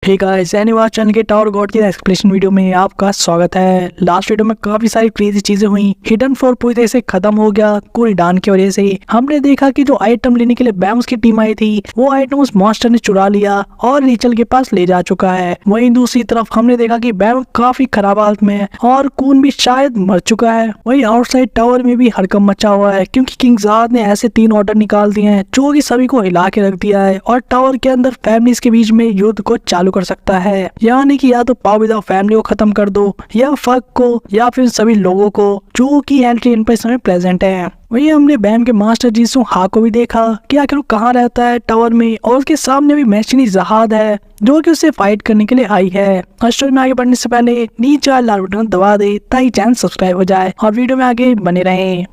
Hey guys, anyway channel के tower God की explanation video में आपका स्वागत है। लास्ट वीडियो में काफी सारी क्रेजी चीजें हुई। हिडन फ्लोर पूरी तरह से खत्म हो गया कूलडाउन की वजह से। हमने देखा कि जो आइटम लेने के लिए बैम्स की टीम आई थी वो आइटम उस मॉन्स्टर ने चुरा लिया और रीचल के पास ले जा चुका है। वहीं दूसरी तरफ हमने देखा कि बैम काफी खराब हालत में है और कून भी शायद मर चुका है। वहीं आउटसाइड टावर में भी हड़कंप मचा हुआ है क्योंकि किंगजाद ने ऐसे 3 ऑर्डर निकाल दिए हैं जो कि सभी को हिला के रख दिया है और टावर के अंदर फैमिलीज के बीच में युद्ध को चालू कर सकता है। यानी कि या तो पाव विदाउट फैमिली को खत्म कर दो या फक को या फिर सभी लोगों को जो कि एंट्री इन पर इस समय प्रेजेंट है। वही हमने बैम के मास्टर जीसू हा को भी देखा कि आखिर वो कहाँ रहता है टावर में, और उसके सामने भी मैशिनी जहाद है जो कि उससे फाइट करने के लिए आई है। स्टोरी में आगे बढ़ने से पहले नीचे वाला लाल बटन दबा दे ताकि चैनल सब्सक्राइब हो जाए और वीडियो में आगे बने रहें।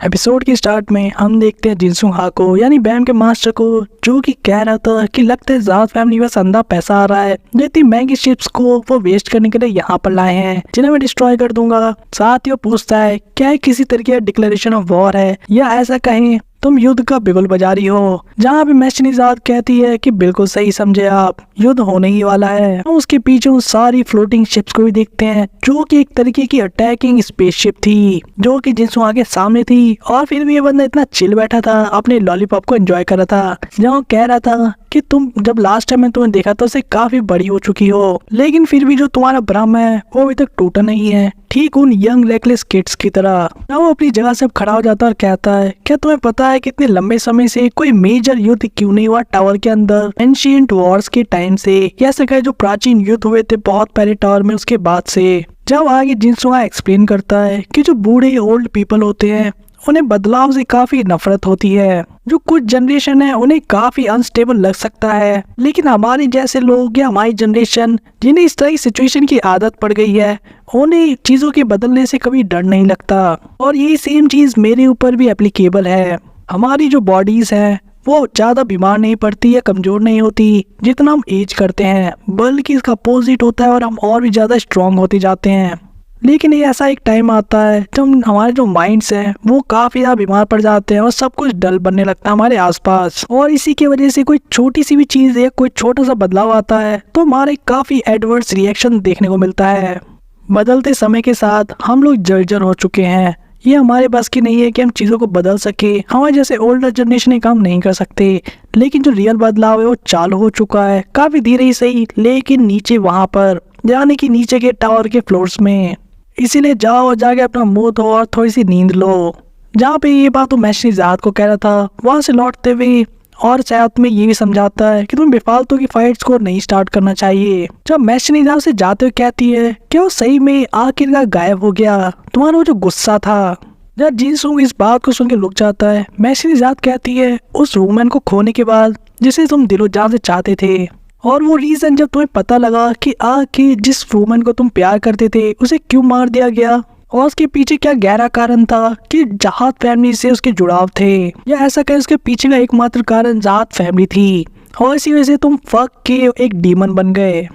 एपिसोड के स्टार्ट में हम देखते हैं जिनसू हा को यानी बैम के मास्टर को जो कि कह रहा था कि लगता है ज़ाद फैमिली में अंधा पैसा आ रहा है जो इतनी महंगी शिप्स को वो वेस्ट करने के लिए यहाँ पर लाए हैं जिन्हें मैं डिस्ट्रॉय कर दूंगा। साथ ही वो पूछता है क्या किसी तरीके का डिक्लेरेशन ऑफ वॉर है या ऐसा कहें तुम युद्ध का बिगुल बजा रही हो। जहाँ पे मैशिनी ज़ाद कहती है कि बिल्कुल सही समझे आप, युद्ध होने ही वाला है। हम उसके पीछे उन सारी फ्लोटिंग शिप्स को भी देखते हैं जो कि एक तरीके की अटैकिंग स्पेसशिप थी जो कि जिनसू आगे सामने थी। और फिर भी ये बंदा इतना चिल बैठा था, अपने लॉलीपॉप को एंजॉय कर रहा था। जहाँ वो कह रहा था कि तुम जब लास्ट टाइम मैं तुम्हें देखा तो उसे काफी बड़ी हो चुकी हो, लेकिन फिर भी जो तुम्हारा भ्रम है वो अभी तक टूटा नहीं है, ठीक उन यंग रेकलेस किड्स की तरह। वो अपनी जगह से खड़ा हो जाता है और कहता है क्या तुम्हें पता है कितने लंबे समय से कोई मेजर युद्ध क्यों नहीं हुआ टावर के अंदर, एंशिएंट वॉर्स के टाइम से, या ऐसे कहे जो प्राचीन युद्ध हुए थे बहुत पहले टावर में उसके बाद से। जब आगे जिनसू एक्सप्लेन करता है कि जो बूढ़े ओल्ड पीपल होते हैं उन्हें बदलाव से काफी नफरत होती है। जो कुछ जनरेशन है उन्हें काफी अनस्टेबल लग सकता है, लेकिन हमारे जैसे लोग या हमारी जनरेशन जिन्हें इस तरह की सिचुएशन की आदत पड़ गई है उन्हें चीजों के बदलने से कभी डर नहीं लगता। और यही सेम चीज मेरे ऊपर भी एप्लीकेबल है। हमारी जो बॉडीज है वो ज्यादा बीमार नहीं पड़ती या कमजोर नहीं होती जितना हम एज करते हैं, बल्कि इसका अपोजिट होता है और हम और भी ज्यादा स्ट्रांग होते जाते हैं। लेकिन ये ऐसा एक टाइम आता है जब हमारे जो माइंड्स हैं वो काफी ज्यादा बीमार पड़ जाते हैं और सब कुछ डल बनने लगता है हमारे आसपास। और इसी की वजह से कोई छोटी सी भी चीज या कोई छोटा सा बदलाव आता है तो हमारे काफी एडवर्स रिएक्शन देखने को मिलता है। बदलते समय के साथ हम लोग जर्जर हो चुके हैं। ये हमारे बस की नहीं है कि हम चीज़ों को बदल सके। हमारे जैसे ओल्डर जनरेशन काम नहीं कर सकते, लेकिन जो रियल बदलाव है वो चालू हो चुका है, काफी धीरे ही सही, लेकिन नीचे वहां पर यानी कि नीचे के टावर के फ्लोर्स में। इसीलिए जाओ और जाके अपना मुंह धो और थोड़ी सी नींद लो। जहाँ पे ये बात वो मैशिनी ज़ाद को कह रहा था वहां से लौटते हुए और साथ में ये भी समझाता है कि तुम बेफालतू की फाइट्स को नहीं स्टार्ट करना चाहिए। जब मैशिनी ज़ाद से जाते हुए कहती है कि वो सही में आखिरकार गायब हो गया, तुम्हारा वो जो गुस्सा था। जब जिनसू इस बात को सुन के रुक जाता है, मैशिनी ज़ाद कहती है उस वुमन को खोने के बाद जिसे तुम दिलो जान से चाहते थे, और वो रीजन जब तुम्हें पता लगा कि आखिर जिस वुमन को तुम प्यार करते थे उसे क्यों मार दिया गया, और उसके पीछे क्या गहरा कारण था कि जहाद फैमिली से उसके जुड़ाव थे, या ऐसा कहे उसके पीछे का एकमात्र कारण जहाद फैमिली थी, और इसी वजह से तुम फक के एक डीमन बन गए।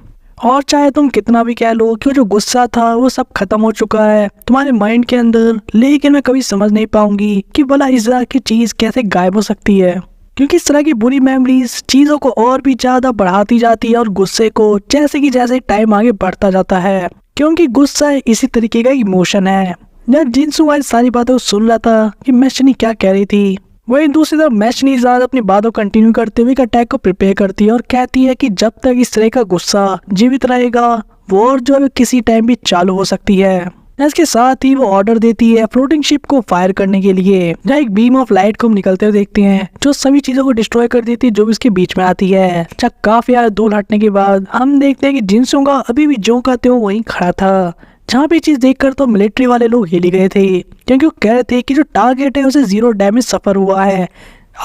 और चाहे तुम कितना भी कह लो कि जो गुस्सा था वो सब खत्म हो चुका है तुम्हारे माइंड के अंदर, लेकिन मैं कभी समझ नहीं पाऊंगी कि भला इस तरह की चीज कैसे गायब हो सकती है, क्योंकि इस तरह की बुरी मेमोरीज चीज़ों को और भी ज़्यादा बढ़ाती जाती है और गुस्से को जैसे कि जैसे टाइम आगे बढ़ता जाता है, क्योंकि गुस्सा इसी तरीके का इमोशन है। जब जिनसू आज सारी बातों को सुन रहा था कि मैशिनी क्या कह रही थी, वही दूसरी तरफ मैशिनी ज़ाद अपनी बातों कंटिन्यू करते हुए अटैक को प्रिपेयर करती है और कहती है कि जब तक इस तरह का गुस्सा जीवित रहेगा वॉर जो है किसी टाइम भी चालू हो सकती है। इसके साथ ही वो ऑर्डर देती है फ्लोटिंग शिप को फायर करने के लिए, जहाँ एक बीम ऑफ लाइट को हम निकलते हुए देखते हैं जो सभी चीजों को डिस्ट्रॉय कर देती है जो भी इसके बीच में आती है। जब काफी दूर हटने के बाद हम देखते हैं कि जिनसू का अभी भी जो का त्यों वहीं खड़ा था। जहाँ पे चीज देखकर तो मिलिट्री वाले लोग हिल गए थे, क्योंकि वो कह रहे थे कि जो टारगेट है उसे 0 डैमेज सफर हुआ है,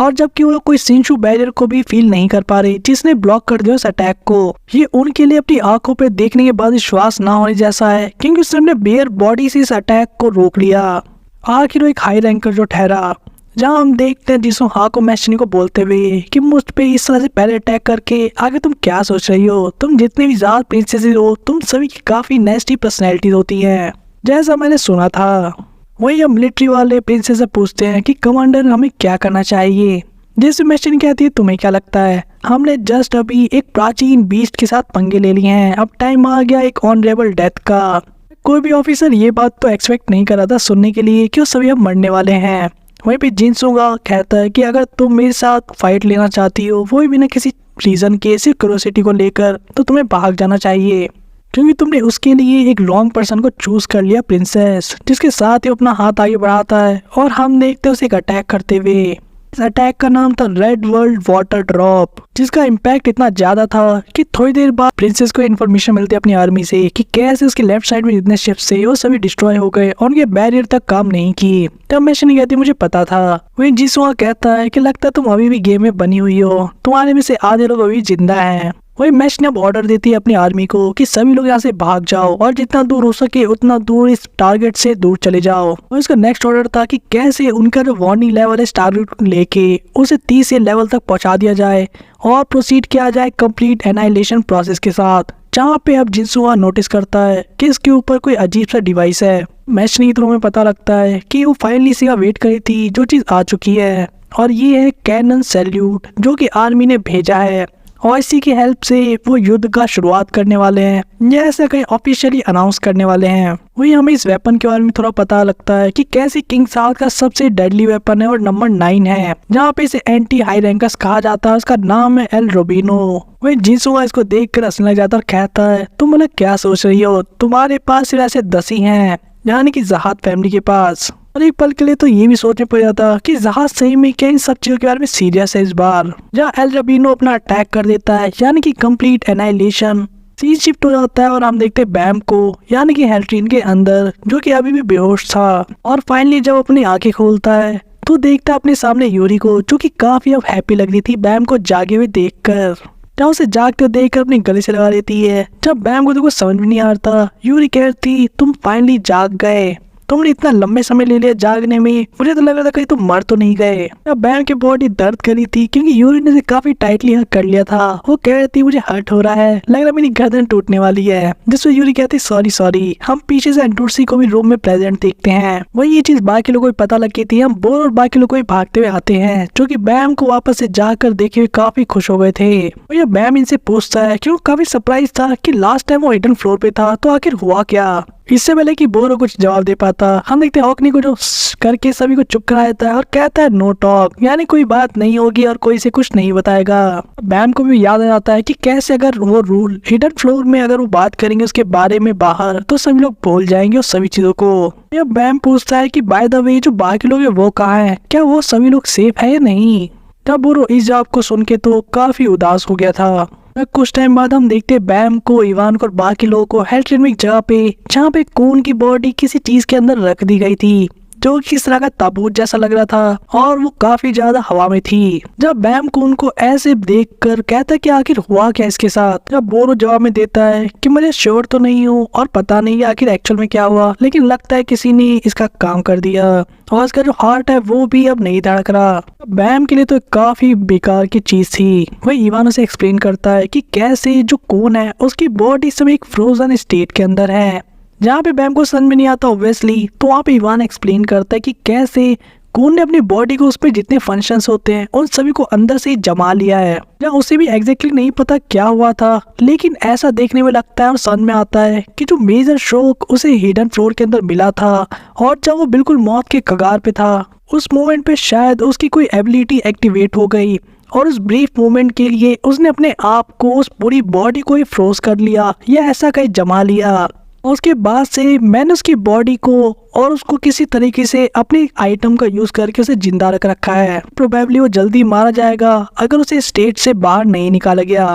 और जबकि वो लोग कोई सिंशु बैरियर को भी फील नहीं कर पा रहे जिसने ब्लॉक कर दिया उस अटैक को। ये उनके लिए अपनी आंखों पे देखने के बाद विश्वास ना होने जैसा है, क्योंकि उसने बेयर बॉडी से इस अटैक को रोक लिया। आखिर वो एक हाई रैंकर जो ठहरा। जहाँ हम देखते हैं जिसको हा को मैशिनी को बोलते हुए कि मुझ पे इस तरह से पहले अटैक करके आगे तुम क्या सोच रही हो, तुम जितने भी ज़ाद प्रिंसेस हो तुम सभी की काफी नेस्टी पर्सनैलिटीज होती है, जैसा मैंने सुना था। वही अब मिलिट्री वाले प्रिंसेस से पूछते हैं कि कमांडर हमें क्या करना चाहिए। जैसे मैशन कहती है तुम्हें क्या लगता है, हमने जस्ट अभी एक प्राचीन बीस्ट के साथ पंगे ले लिए हैं, अब टाइम आ गया एक ऑनरेबल डेथ का। कोई भी ऑफिसर ये बात तो एक्सपेक्ट नहीं कर रहा था सुनने के लिए कि वो सभी अब मरने वाले हैं। वहीं पे जिनसूंगा कहता है कि अगर तुम मेरे साथ फाइट लेना चाहती हो वो भी बिना किसी रीजन के, सिर्फ क्यूरियोसिटी को लेकर, तो तुम्हें भाग जाना चाहिए, क्योंकि तुमने उसके लिए एक रॉन्ग पर्सन को चूज कर लिया प्रिंसेस। जिसके साथ ही अपना हाथ आगे बढ़ाता है और हम देखते हैं उसे एक अटैक करते हुए। इस अटैक का नाम था रेड वर्ल्ड वाटर ड्रॉप, जिसका इम्पैक्ट इतना ज्यादा था कि थोड़ी देर बाद प्रिंसेस को इन्फॉर्मेशन मिलती है अपनी आर्मी से कि कैसे उसके लेफ्ट साइड में जितने शिप्स थे वो सभी डिस्ट्रॉय हो गए और उनके बैरियर तक काम नहीं किए। तब मैशन कहती मुझे पता था। वही जिसुआ कहता है कि लगता है तुम अभी भी गेम में बनी हुई हो, तुम्हारे में से आधे लोग अभी जिंदा हैं। वही मैश ने अब ऑर्डर देती है अपनी आर्मी को कि सभी लोग यहाँ से भाग जाओ और जितना दूर हो सके उतना दूर इस टारगेट से दूर चले जाओ। और इसका नेक्स्ट ऑर्डर था कि कैसे उनका जो वार्निंग लेवल है इस टारगेट लेके उसे 30 लेवल तक पहुंचा दिया जाए और प्रोसीड किया जाए कंप्लीट एनाइलेशन प्रोसेस के साथ। जहाँ पे अब जिनसुआ नोटिस करता है कि इसके ऊपर कोई अजीब सा डिवाइस है। मैश नहीं तो हमें पता लगता है कि वो फाइनली इसी का वेट करी थी, जो चीज आ चुकी है, और ये है कैनन सैल्यूट जो कि आर्मी ने भेजा है और इसी की हेल्प से वो युद्ध का शुरुआत करने वाले हैं या ऐसा कहीं ऑफिशियली अनाउंस करने वाले हैं। वही हमें इस वेपन के बारे में थोड़ा पता लगता है कि कैसे किंग साल का सबसे डेडली वेपन है और नंबर 9 है, जहाँ पे इसे एंटी हाई रैंकर्स कहा जाता है। उसका नाम है एल रोबिनो। वही जिनसुआ इसको देख कर हंसने लग जाता है और कहता है तुम मतलब क्या सोच रही हो, तुम्हारे पास सिर्फ ऐसे 10 ही हैं, यानी कि जहाद फैमिली के पास। और एक पल के लिए तो ये भी सोचने पड़ जाता कि जहाज सही में क्या इन सब चीजों के बारे में सीरियस है इस बार। जहाँ एल रबीनो अपना अटैक कर देता है यानी कि कंप्लीट एनाइलेशन, सीन शिफ्ट हो जाता है और हम देखते हैं बैम को यानी कि हेल्ट्रीन के अंदर, जो कि अभी भी बेहोश था। और फाइनली जब अपनी आंखें खोलता है तो देखता है अपने सामने यूरी को, जो कि काफी अब हैप्पी लग रही थी बैम को जागे हुए देखकर। जब उसे जागते देखकर अपने गले से लगा लेती है। जब बैम को तो कुछ समझ में नहीं आता, यूरी कहती तुम फाइनली जाग गए, तुमने इतना लंबे समय ले लिया जागने में, मुझे तो लग रहा था कहीं तुम मर तो नहीं गए। अब बैम की बॉडी दर्द करी थी क्योंकि यूरी ने काफी टाइटली हक कर लिया था। वो कह रही थी मुझे हर्ट हो रहा है, लग रहा मेरी गर्दन टूटने वाली है। जिसमें यूरी कहती सॉरी सॉरी। हम पीछे से एंटोर्सी को भी रूम में प्रेजेंट देखते हैं। वही ये चीज बाकी लोगों को पता लग गई थी। हम बोर और बाकी लोग को भागते हुए आते हैं, जो कि बैम को वापस से जाकर देखे हुए काफी खुश हो गए थे। और ये बैम इनसे पूछता है कि वो काफी सरप्राइज था कि लास्ट टाइम वो हिडन फ्लोर पे था, तो आखिर हुआ क्या। इससे पहले कि बोरो कुछ जवाब दे पाता, हम देखते हैं हॉकनी को जो करके सभी को चुप करा देता है और कहता है नो टॉक, यानी कोई बात नहीं होगी और कोई से कुछ नहीं बताएगा। बैम को भी याद आ जाता है कि कैसे अगर वो रूल हिडन फ्लोर में अगर वो बात करेंगे उसके बारे में बाहर, तो सभी लोग भूल जाएंगे उस सभी चीजों को। ये बैम पूछता है कि बाय द वे जो बाकी लोग है वो कहाँ है, क्या वो सभी लोग सेफ है या नहीं। तब बोरो इस जवाब को सुन के तो काफी उदास हो गया था। कुछ टाइम बाद हम देखते हैं बैम को, इवान को और बाकी लोगों को हेल्ट्रीन में एक जगह पे, जहाँ पे कून की बॉडी किसी चीज के अंदर रख दी गई थी, जो किस तरह का ताबूत जैसा लग रहा था और वो काफी ज्यादा हवा में थी। जब बैम कून को ऐसे देखकर कहता है कि आखिर हुआ क्या इसके साथ। जब बोरो जवाब में देता है कि मुझे श्योर तो नहीं हूँ और पता नहीं आखिर एक्चुअल में क्या हुआ, लेकिन लगता है किसी ने इसका काम कर दिया और इसका जो हार्ट है वो भी अब नहीं धड़क रहा। बैम के लिए तो काफी बेकार की चीज थी। वही इवान उसे एक्सप्लेन करता है कि कैसे जो कून है उसकी बॉडी सब एक फ्रोजन स्टेट के अंदर है। जहाँ पे बैम को समझ में नहीं आता ऑब्वियसली, तो वहाँ पे इवान एक्सप्लेन करता है कि कैसे कून ने अपनी बॉडी को, उस पर जितने फंक्शंस होते हैं उन सभी को अंदर से ही जमा लिया है। जहाँ उसे भी एग्जैक्टली नहीं पता क्या हुआ था, लेकिन ऐसा देखने में लगता है और समझ में आता है कि जो मेजर शॉक उसे हिडन फ्लोर के अंदर मिला था और जब वो बिल्कुल मौत के कगार पे था, उस मोमेंट पे शायद उसकी कोई एबिलिटी एक्टिवेट हो गई और उस ब्रीफ मोमेंट के लिए उसने अपने आप को, उस पूरी बॉडी को ही फ्रोज कर लिया या ऐसा कहीं जमा लिया। उसके बाद से मैंने उसकी बॉडी को और उसको किसी तरीके से अपने आइटम का यूज करके उसे जिंदा रख रखा है। प्रोबेबली वो जल्दी मारा जाएगा अगर उसे स्टेट से बाहर नहीं निकाला गया।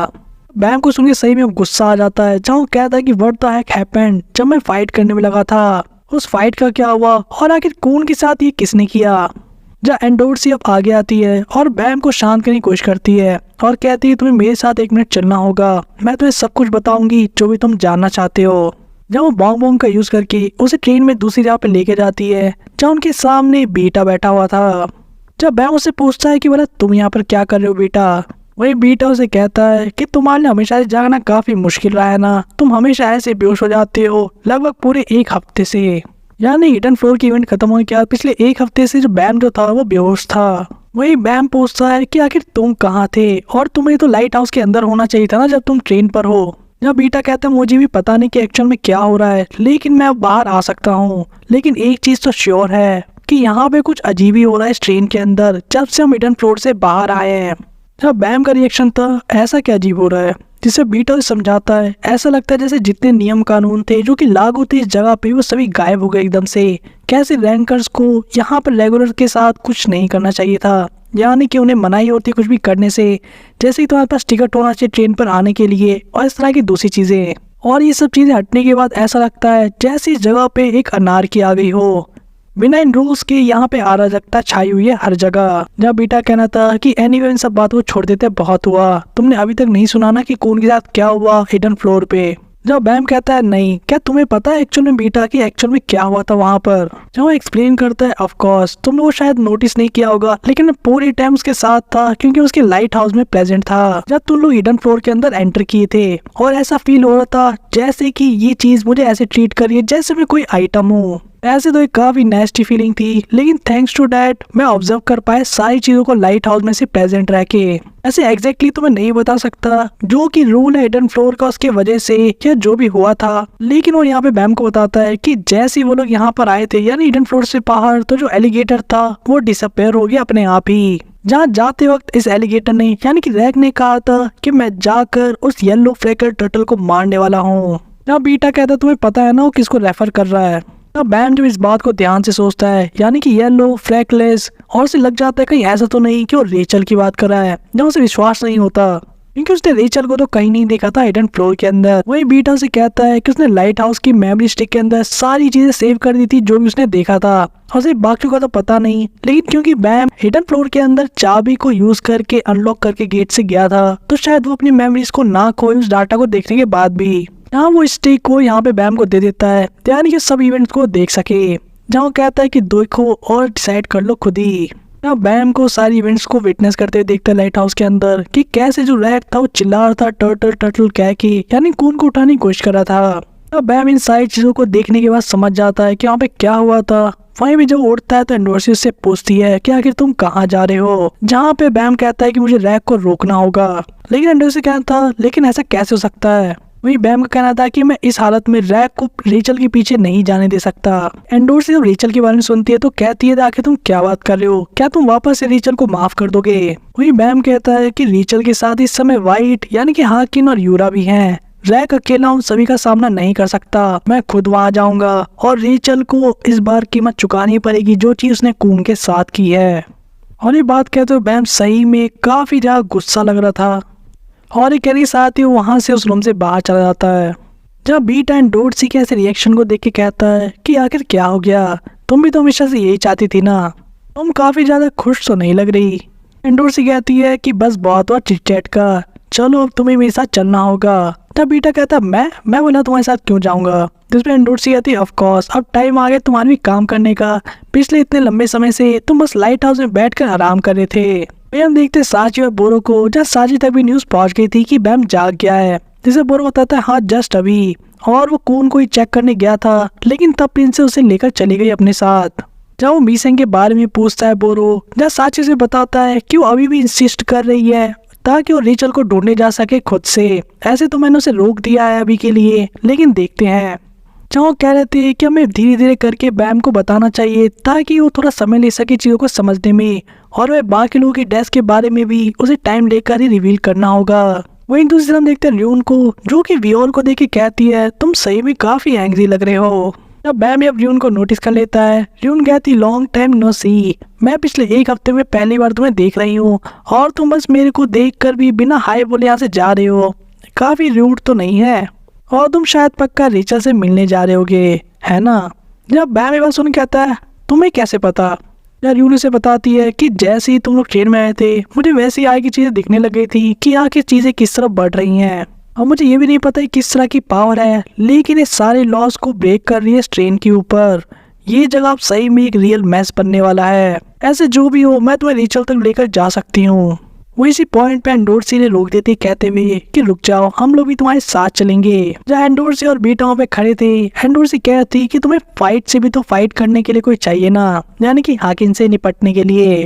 बैम को सुन के सही में गुस्सा आ जाता है, जहाँ वो कहता है कि व्हाट द हेक हैपेंड, जब मैं फाइट करने में लगा था उस फाइट का क्या हुआ और आखिर कून के साथ ये किसने किया। जहाँ एंडोर्सी अब आगे आती है और बैम को शांत करने की कोशिश करती है और कहती है तुम्हें मेरे साथ 1 मिनट चलना होगा, मैं तुम्हें सब कुछ बताऊंगी जो भी तुम जानना चाहते हो। जब वो बॉन्ग बॉन्ग का यूज करके उसे ट्रेन में दूसरी जगह पे लेके जाती है, जहाँ उनके सामने बीटा बैठा हुआ था। जब बैम उससे पूछता है कि बोला तुम यहाँ पर क्या कर रहे हो बेटा, वही बीटा उसे कहता है कि तुम्हारे लिए हमेशा से जागना काफी मुश्किल रहा है ना, तुम हमेशा ऐसे बेहोश हो जाते हो लगभग पूरे 1 हफ्ते से। यानी हिडन फ्लोर की इवेंट खत्म होने के बाद पिछले एक हफ्ते से जो बैम जो था वो बेहोश था। वही बैम पूछता है कि आखिर तुम कहाँ थे और तुम्हें तो लाइट हाउस के अंदर होना चाहिए था ना जब तुम ट्रेन पर हो। जब बीटा कहता है मुझे भी पता नहीं कि एक्चुअल में क्या हो रहा है, लेकिन मैं अब बाहर आ सकता हूँ। लेकिन एक चीज तो श्योर है कि यहाँ पे कुछ अजीब ही हो रहा है इस ट्रेन के अंदर जब से हम हिडन फ्लोर से बाहर आए हैं। जब बैम का रिएक्शन था ऐसा क्या अजीब हो रहा है, जिसे बीटा उसे समझाता है। ऐसा लगता है जैसे जितने नियम कानून थे जो कि लागू थे इस जगह पे वो सभी गायब हो गए एकदम से। कैसे रैंकर्स को यहाँ पर रेगुलर के साथ कुछ नहीं करना चाहिए था, यानी कि उन्हें मनाही होती कुछ भी करने से, जैसे कि तुम्हारे पास टिकट होना चाहिए ट्रेन पर आने के लिए और इस तरह की दूसरी चीजें। और ये सब चीजें हटने के बाद ऐसा लगता है जैसे इस जगह पे एक अनारकी आ गई हो। बिना इन रूल्स के यहाँ पे अराजकता छाई हुई है हर जगह। जब बीटा कहना था कि एनीवे इन सब बातों को छोड़ देते बहुत हुआ, तुमने अभी तक नहीं सुना ना कि कौन के साथ क्या हुआ हिडन फ्लोर पे। जब बैम कहता है नहीं, क्या तुम्हें पता है एक्चुअल में बीटा कि एक्चुअल में क्या हुआ था वहाँ पर। जब वो एक्सप्लेन करता है ऑफ कोर्स तुमने वो शायद नोटिस नहीं किया होगा, लेकिन मैं पूरी टाइम उसके साथ था क्योंकि उसके लाइट हाउस में प्रेजेंट था जब तुम लोग हिडन फ्लोर के अंदर एंटर किए थे। और ऐसा फील हो रहा था जैसे कि ये चीज मुझे ऐसे ट्रीट कर रही है जैसे मैं कोई आइटम हूँ। ऐसे तो एक काफी नेस्टी फीलिंग थी, लेकिन थैंक्स टू डैट मैं ऑब्जर्व कर पाया सारी चीजों को लाइट हाउस में से प्रेजेंट रह के। ऐसे एग्जैक्टली तो मैं नहीं बता सकता जो कि रूल है हिडन फ्लोर का उसके वजह से या जो भी हुआ था, लेकिन वो यहाँ पे बैम को बताता है कि जैसे वो लोग यहाँ पर आए थे यानी हिडन फ्लोर से बाहर, तो जो एलिगेटर था वो डिसअपेयर हो गया अपने आप ही। जहाँ जाते वक्त इस एलिगेटर ने यानी कि रैक ने कहा था कि मैं जाकर उस येलो फ्लेकर टर्टल को मारने वाला हूँ। जहाँ बीटा कहता तुम्हें पता है ना वो किसको रेफर कर रहा है। तब बैम जब इस बात को ध्यान से सोचता है यानी कि येलो फ्लैकलेस, और उसे लग जाता है कहीं ऐसा तो नहीं कि वो रेचल की बात कर रहा है, जहाँ उसे विश्वास नहीं होता क्योंकि उसने रेचल को तो कहीं नहीं देखा था हिडन फ्लोर के अंदर। वही बीटा से कहता है कि उसने लाइट हाउस की मेमोरी स्टिक के अंदर सारी चीजें सेव कर दी थी जो भी उसने देखा था, और सिर्फ बाकियों का तो पता नहीं। लेकिन क्योंकि बैम हिडन फ्लोर के अंदर चाबी को यूज करके अनलॉक करके गेट से गया था, तो शायद वो अपनी मेमोरीज को ना खोए उस डाटा को देखने के बाद भी। यहाँ वो स्टिक को यहाँ पे बैम को दे देता है यानी कि सब इवेंट्स को देख सके। जहाँ कहता है कि देखो और डिसाइड कर लो खुद ही। यहाँ बैम को सारी इवेंट्स को विटनेस करते हुए देखता है लाइट हाउस के अंदर कि कैसे जो रैक था वो चिल्ला रहा था टर्टल टर्टल कह के, यानी खून को उठाने की कोशिश कर रहा था। अब बैम इन सारी चीजों को देखने के बाद समझ जाता है कि वहाँ पे क्या हुआ था। वहीं भी जब उठता है तो एंडोर्सी उससे पूछती है कि आखिर तुम कहाँ जा रहे हो। जहाँ पे बैम कहता है कि मुझे रैक को रोकना होगा, लेकिन एंडोर्सी कहता था लेकिन ऐसा कैसे हो सकता है। वही बैम का कहना था कि मैं इस हालत में रैक को रेचल के पीछे नहीं जाने दे सकता। एंडोर्सी जब रेचल के बारे में सुनती है तो कहती है आखिर तुम क्या बात कर रहे हो, क्या तुम वापस से रेचल को माफ कर दोगे। वही बैम कहता है कि रेचल के साथ इस समय वाइट यानी कि हाकिन और यूरा भी हैं। रैक अकेला उन सभी का सामना नहीं कर सकता, मैं खुद वहां जाऊंगा और रेचल को इस बार कीमत चुकानी पड़ेगी जो चीज उसने कून के साथ की है। और ये बात कहते हुए बैम सही में काफी ज्यादा गुस्सा लग रहा था और ये कहने साथ ही वहां से उस रूम से बाहर चला जाता है। जब बीटा एंड डोर्सी के ऐसे रिएक्शन को देख के कहता है कि आखिर क्या हो गया, तुम भी तो हमेशा से यही चाहती थी ना, तुम काफी ज्यादा खुश तो नहीं लग रही। एंडोर्सी कहती है कि बस बहुत हुआ चिट चैट का, चलो अब तुम्हें मेरे साथ चलना होगा। तब बीटा कहता मैं बोला तुम्हारे साथ क्यों जाऊंगा। जिसमें एंडोर्सी कहती है ऑफ कोर्स अब टाइम आ गया तुम्हारे भी काम करने का, पिछले इतने लंबे समय से तुम बस लाइट हाउस में बैठकर आराम कर रहे थे। हम देखते साची और बोरो को, जहाँ साची तक भी न्यूज पहुंच गई थी कि बैम जाग गया है। जिसे बोरो बताता है हाँ जस्ट अभी, और वो कून को ही चेक करने गया था, लेकिन तब प्रिंसेस उसे लेकर चली गई अपने साथ। जब वो मीसेंग के बारे में पूछता है बोरो, जहाँ साची से बताता है कि वो अभी भी इंसिस्ट कर रही है ताकि वो रेचल को ढूंढने जा सके खुद से। ऐसे तो मैंने उसे रोक दिया है अभी के लिए, लेकिन देखते हैं। जहाँ कह रहे थे कि हमें धीरे धीरे करके बैम को बताना चाहिए ताकि वो थोड़ा समय ले सके चीजों को समझने में, और वह बाकी लोगों की डेस्क के बारे में भी उसे टाइम लेकर ही रिवील करना होगा। वहीं दूसरी तरफ देखते हैं र्यून को, जो कि वियोल को देख के कहती है तुम सही में काफी एंग्री लग रहे हो। जब बैम अब र्यून को नोटिस कर लेता है, र्यून कहती लॉन्ग टाइम नो सी, मैं पिछले एक हफ्ते में पहली बार तुम्हें देख रही हूँ और तुम बस मेरे को देखकर भी बिना हाय बोले यहाँ से जा रहे हो, काफी रूड तो नहीं है, और तुम शायद पक्का रेचल से मिलने जा रहे होगे है ना। जब बैम ये बात सुन कहता है तुम्हें कैसे पता। यार यून से बताती है कि जैसे ही तुम लोग ट्रेन में आए थे मुझे वैसी आगे की चीजें दिखने लग गई थी कि आखिर चीजें किस तरफ बढ़ रही हैं, और मुझे ये भी नहीं पता किस तरह की पावर है, लेकिन ये सारे लॉस को ब्रेक कर रही है इस ट्रेन के ऊपर। ये जगह अब सही में एक रियल मैच बनने वाला है। ऐसे जो भी हो मैं तुम्हें रेचल तक लेकर जा सकती हूँ। वो इसी पॉइंट पे एंडोर्सी ने रोक देते कहते हुए कि रुक जाओ, हम लोग भी तुम्हारे साथ चलेंगे। जहाँ एंडोर्सी और बीटाओं पे खड़े थे, एंडोर्सी कहती कि तुम्हें फाइट से भी तो फाइट करने के लिए कोई चाहिए ना, यानी कि हाकिन से निपटने के लिए।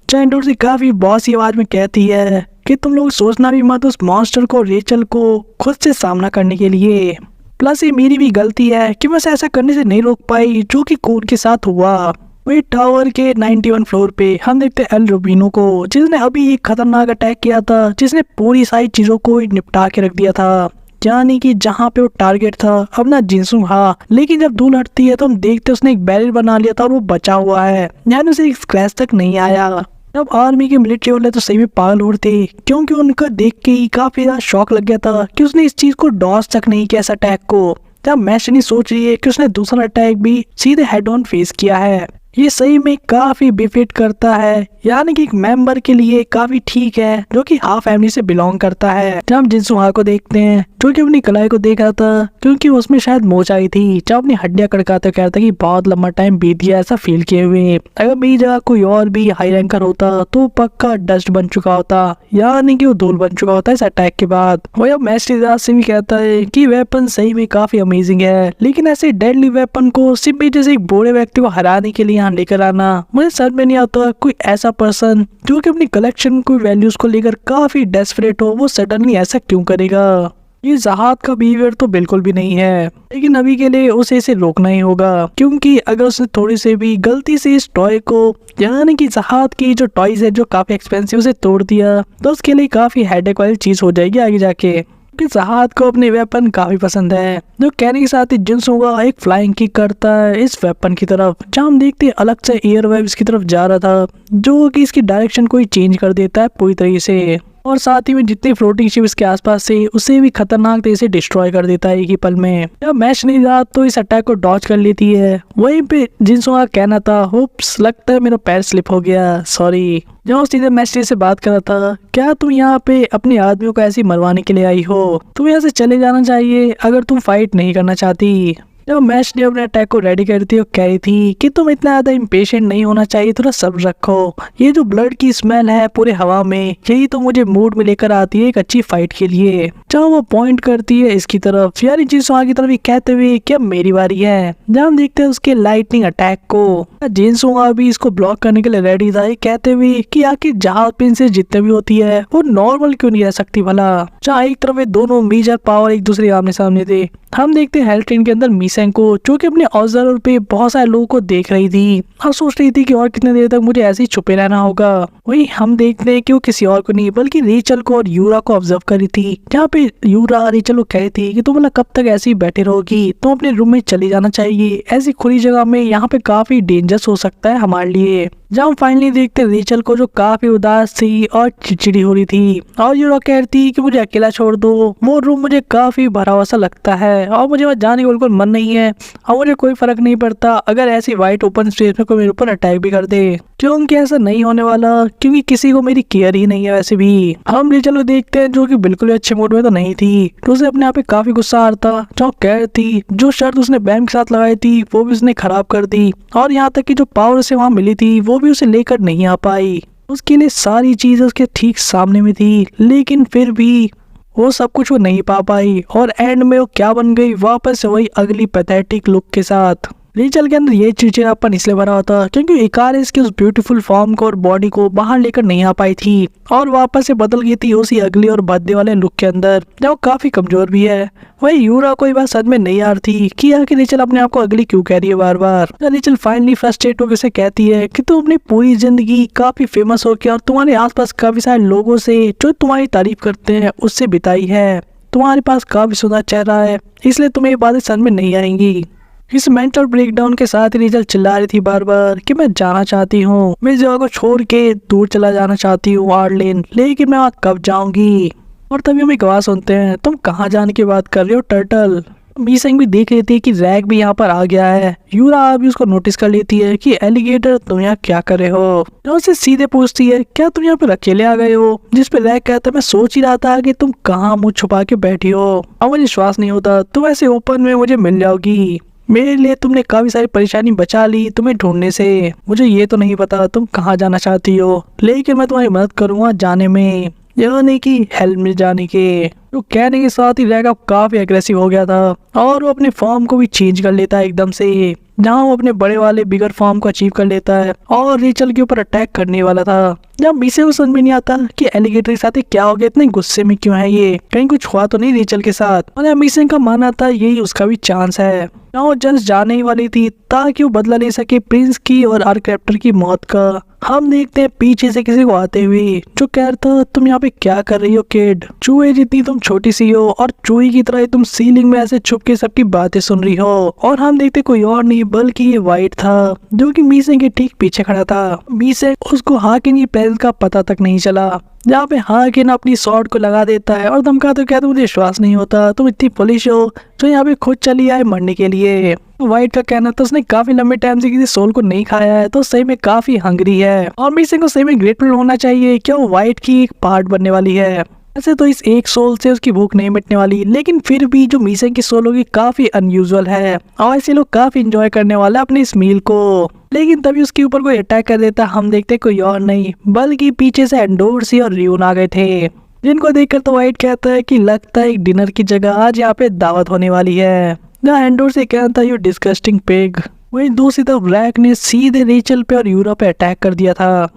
जहाँ एंडोर्सी काफी बॉसी आवाज में कहती है कि तुम लोग सोचना भी मत उस मॉन्स्टर को, रेचल को खुद से सामना करने के लिए। प्लस ये मेरी भी गलती है कि मैं उसे ऐसा करने से नहीं रोक पाई जो कि कून के साथ हुआ। वही टावर के 91 फ्लोर पे हम देखते हैं एल रूबिनो को, जिसने अभी एक खतरनाक अटैक किया था, जिसने पूरी सारी चीजों को निपटा के रख दिया था। यानी कि जहाँ पे वो टारगेट था अपना जिनसुंग हा, लेकिन जब धूल हटती है तो हम देखते हैं उसने एक बैरियर बना लिया था और वो बचा हुआ है, यानी उसे एक स्क्रैच तक नहीं आया। अब आर्मी के मिलिट्री वाले तो सही में पागल हो रहे थे, क्योंकि उनका देख के ही काफी ज्यादा शौक लग गया था कि उसने इस चीज को डॉज तक नहीं किया, इस अटैक को। जब मैशनी सोच रही है कि उसने दूसरा अटैक भी सीधे हेड ऑन फेस किया है। ये सही में काफी बेफिट करता है, यानी कि एक मेंबर के लिए काफी ठीक है जो कि हा फैमिली से बिलोंग करता है। जब हम जिनसुंग हा को देखते हैं जो कि अपनी कलाई को देख रहा था, क्योंकि उसमें शायद मोच आई थी, जब अपनी हड्डियां कड़काते कहता कि बहुत लंबा टाइम बीत गया ऐसा फील किए हुए। अगर मेरी जगह कोई और भी हाई रैंकर होता तो पक्का डस्ट बन चुका होता, यानी कि वो धूल बन चुका होता इस अटैक के बाद। वो अब मैस्टर से भी कहता है कि वेपन सही में काफी अमेजिंग है, लेकिन ऐसे डेडली वेपन को सिर्फ जैसे एक बूढ़े व्यक्ति को हराने के लिए यहाँ लेकर आना, मुझे समझ में नहीं आता कोई ऐसा पर्सन जो कि अपनी कलेक्शन को वैल्यूज को लेकर काफी डेस्परेट हो, वो सडनली ऐसा क्यों करेगा। ये जहाद का बिहेवियर तो बिल्कुल भी नहीं है, लेकिन अभी के लिए उसे इसे रोकना ही होगा, क्योंकि अगर उसने थोड़ी से भी गलती से इस टॉय को, यानी कि जहाद की जो टॉयज है जो काफी एक्सपेंसिव, उसे तोड़ दिया तो उसके लिए काफी हेडेक वाली चीज हो जाएगी आगे जाके। क्योंकि जहाद को अपने वेपन काफी पसंद है, जो कहने के साथ ही जिनसुंग हा एक फ्लाइंग किक करता है इस वेपन की तरफ, जहाँ हम देखते हैं अलग से एयर वेव्स की तरफ जा रहा था, जो कि इसकी डायरेक्शन को ही चेंज कर देता है पूरी तरीके से, और साथ ही में जितनी फ्लोटिंग शिप इसके आसपास से उसे भी खतरनाक तरीके से डिस्ट्रॉय कर देता है एक ही पल में। जब मैच नहीं रहा तो इस अटैक को डॉज कर लेती है। वहीं पे जिनसुंग हा कहना था, होप्स लगता है मेरा पैर स्लिप हो गया, सॉरी। जब सीधे मैच से बात कर रहा था, क्या तुम यहाँ पे अपने आदमियों को ऐसे मरवाने के लिए आई हो? तुम यहाँ से चले जाना चाहिए अगर तुम फाइट नहीं करना चाहती। जब मैच ने अपने अटैक को रेडी करती और कह रही थी कि तुम इतना ज्यादा इम्पेशेंट नहीं होना चाहिए, थोड़ा सब्र रखो, ये जो ब्लड की स्मेल है पूरे हवा में, यही तो मुझे मूड में लेकर आती है एक अच्छी फाइट के लिए। जब वो पॉइंट करती है इसकी तरफ, यानी जिनसुंग हा की तरफ, कहते हुए कि अब मेरी बारी है। जब हम देखते हैं उसके लाइटनिंग अटैक को, जिनसुंग हा भी इसको ब्लॉक करने के लिए रेडी था, कहते हुए कि आखिर जहाज प्रिंसेस जितने भी होती है वो नॉर्मल क्यों नहीं रह सकती भला। जहाँ एक तरफ दोनों मेजर पावर एक दूसरे आमने सामने थे, हम देखते हैं हेल्थ ट्रेन के अंदर मीसेंग को, जो कि अपने ऑब्जर्वर पे बहुत सारे लोगों को देख रही थी और सोच रही थी कि और कितने देर तक मुझे ऐसे ही छुपे रहना होगा। वही हम देखते हैं कि वो किसी और को नहीं बल्कि रेचल को और यूरा को ऑब्जर्व करी थी, जहाँ पे यूरा रेचल को कही थी कि तुम मतलब कब तक ऐसे ही बैठे रहोगी, तुम अपने रूम में चले जाना चाहिए, ऐसी खुली जगह में यहाँ पे काफी डेंजरस हो सकता है हमारे लिए। जब हम फाइनली देखते रेचल को जो काफी उदास थी और चिड़चिड़ी हो रही थी, और यूरा कहती कि मुझे अकेला छोड़ दो, वो रूम मुझे काफी भरा हुआ सा लगता है और मुझे वहाँ जाने का बिल्कुल मन नहीं है, और मुझे कोई फर्क नहीं पड़ता अगर ऐसी वाइट ओपन स्पेस में कोई मेरे ऊपर अटैक भी कर दे, क्योंकि ऐसा नहीं होने वाला, क्योंकि किसी को मेरी केयर ही नहीं है। वैसे भी हम रेचल को देखते हैं जो कि बिल्कुल भी अच्छे मूड में तो नहीं थी, तो उसे अपने आप पे काफी गुस्सा आ रहा था। जो कह रही थी जो शर्त उसने बैम के साथ लगाई थी वो भी उसने खराब कर दी, और यहाँ तक कि जो पावर उसे वहाँ मिली थी वो भी उसे लेकर नहीं आ पाई। उसके लिए सारी चीजें उसके ठीक सामने में थी, लेकिन फिर भी वो सब कुछ वो नहीं पा पाई, और एंड में वो क्या बन गई, वापस से वही अगली पैथेटिक लुक के साथ। रेचल के अंदर ये चिड़चिड़ापन इसलिए भरा होता क्योंकि इकारिस की उस ब्यूटीफुल फॉर्म को और बॉडी को बाहर लेकर नहीं आ पाई थी, और वापस से बदल गई थी उसी अगली और भद्दे वाले लुक के अंदर, जो काफी कमजोर भी है। वही यूरा को बात समझ में नहीं आ रही थी कि आखिर रेचल अपने आप को अगली क्यों कह रही है बार बार। रेचल फाइनली फ्रस्ट्रेट होकर उसे कहती है कि तुम अपनी पूरी जिंदगी काफी फेमस होकर और तुम्हारे आसपास काफी सारे लोगों से जो तुम्हारी तारीफ करते हैं उससे बिताई है, तुम्हारे पास काफी सुंदर चेहरा है, इसलिए तुम्हें ये बातें समझ में नहीं आएंगी। इस मेंटल ब्रेकडाउन के साथ रेचल चिल्ला रही थी बार बार कि मैं जाना चाहती हूँ, मैं इस जगह को छोड़ के दूर चला जाना चाहती हूँ आर्लेन, लेकिन मैं वहाँ कब जाऊंगी। और तभी हम एक आवाज सुनते हैं, तुम कहाँ जाने की बात कर रहे हो टर्टल। मीसेंग भी देख लेती है कि रैग भी यहाँ पर आ गया है। यूरा भी उसको नोटिस कर लेती है कि एलिगेटर तुम यहाँ क्या कर रहे हो। जो उससे सीधे पूछती है क्या तुम यहाँ पर अकेले आ गए हो, जिस पे रैग कहता है मैं सोच ही रहा था कि तुम कहाँ मुँह छुपा के बैठी हो, और मुझे विश्वास नहीं होता तुम ऐसे ओपन में मुझे मिल जाओगी। मेरे लिए तुमने काफी सारी परेशानी बचा ली तुम्हें ढूंढने से। मुझे ये तो नहीं पता तुम कहाँ जाना चाहती हो, लेकिन मैं तुम्हारी मदद करूंगा जाने में, यानी कि हेल्प मिल जाने के। तो कहने के साथ ही रैग अब काफी एग्रेसिव हो गया था और वो अपने फॉर्म को भी चेंज कर लेता है एकदम से, जहाँ वो अपने बड़े वाले बिगर फॉर्म को अचीव कर लेता है और रेचल के ऊपर अटैक करने वाला था। जब मीसे को समझ में नहीं आता कि एलिगेटर के साथ ये क्या हो गया, इतने गुस्से में क्यों है, ये कहीं कुछ हुआ तो नहीं रेचल के साथ। और मीसे का मानना था यही उसका भी चांस है। वो जस्ट जाने ही वाली थी ताकि वो बदला ले सके प्रिंस की और आर कैरेक्टर की मौत का। हम देखते हैं पीछे से किसी को आते हुए जो कह रहा था तुम यहाँ पे क्या कर रही हो किड, चूहे जितनी तुम छोटी सी हो और चूहे की तरह तुम सीलिंग में ऐसे छुप के सबकी बातें सुन रही हो। और हम देखते कोई और नहीं बल्कि ये वाइट था जो कि मीसे के ठीक पीछे खड़ा था। मीसे उसको हाकिन की प्रेजेंस का पता तक नहीं चला, जहाँ पे हाकिन अपनी शॉट को लगा देता है और धमका तो कहता मुझे विश्वास नहीं होता तुम इतनी पुलिस हो तो यहाँ पे खुद चली आए मरने के लिए। वाइट का कहना था उसने काफी लंबे टाइम से किसी सोल को नहीं खाया है तो सही में काफी हंगरी है और मीसे को सही में ग्रेटफुल होना चाहिए कि वो वाइट की एक पार्ट बनने वाली है। ऐसे तो इस एक सोल से उसकी भूख नहीं मिटने वाली, लेकिन फिर भी जो मीसे की सोल होगी काफी अनयूजुअल है और ऐसे लोग काफी इंजॉय करने वाले अपने इस मील को। लेकिन तभी उसके ऊपर कोई अटैक कर देता, हम देखते कोई और नहीं बल्कि पीछे से एंडोर्सी और रियून आ गए थे, जिनको देखकर तो वाइट कहता है कि लगता है एक डिनर की जगह आज यहाँ पे दावत होने वाली है। जहाँ एंडोर से कहता था यू डिस्गस्टिंग पिग, वही दूसरी तरफ रैक ने सीधे रेचल पे और यूरा पे अटैक कर दिया था।